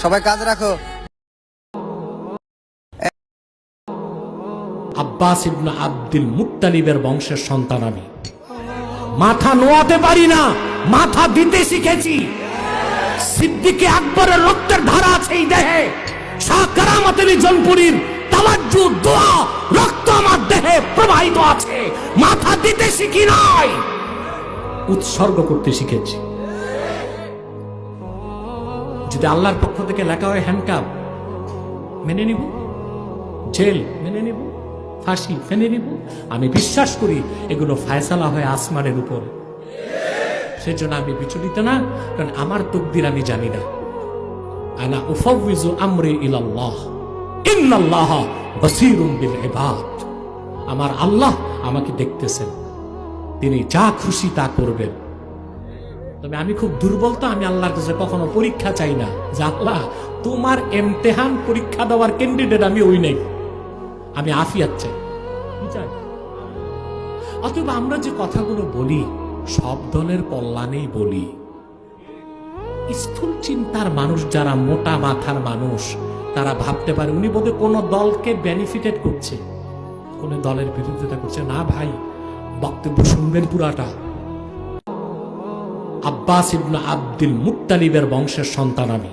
সবাই কাজ রাখো। আব্বাস ইবনে আব্দুল মুত্তালিবের বংশের সন্তান আমি। মাথা নোয়াতে পারি না, মাথা দিতে শিখেছি। সিদ্দিকে আকবরের রক্তের ধারা আছে এই দেহে। শাহ কারামত আলী জনপুরীর তাওয়াজ্জু, দোয়া, রক্ত আমার দেহে প্রবাহিত আছে। মাথা দিতে শিখি নাই, উৎসর্গ করতে শিখেছি। যদি আল্লাহর পক্ষ থেকে লেখা হয় হ্যান্ডকাপ, মেনে নিব। জেল মেনে নিব, ফাঁসি মেনে নিব। আমি বিশ্বাস করি এগুলো ফায়সালা হয় আসমানের উপর। সেজন্য আমি বিচলিত না, কারণ আমার তকদির আমি জানি না। আনা উফাউযু আমরি ইলাল্লাহ, ইন্নাল্লাহ বাসীরুম বিল ইবাদ। আমার আল্লাহ আমাকে দেখতেছেন, তিনি যা খুশি তা করবেন। তবে আমি খুব দুর্বল, তো আমি আল্লাহর কাছে কখনো পরীক্ষা চাই না যে আল্লাহ তোমার ইমতিহান পরীক্ষা দেওয়ার ক্যান্ডিডেট আমি ওই নাই, আমি আফিয়াত চাই। অথবা আমরা যে কথাগুলো বলি সব দলের কল্যাণেই বলি। স্থূল চিন্তার মানুষ যারা, মোটা মাথার মানুষ, তারা ভাবতে পারে উনি বোধহয় কোনো দলকে বেনিফিটেড করছে, কোন দলের বিরোধিতা করছে। না ভাই, বক্তব্য শুনবেন পুরাটা। আব্বাস ইবনে আব্দুল মুত্তালিবের বংশের সন্তান আমি।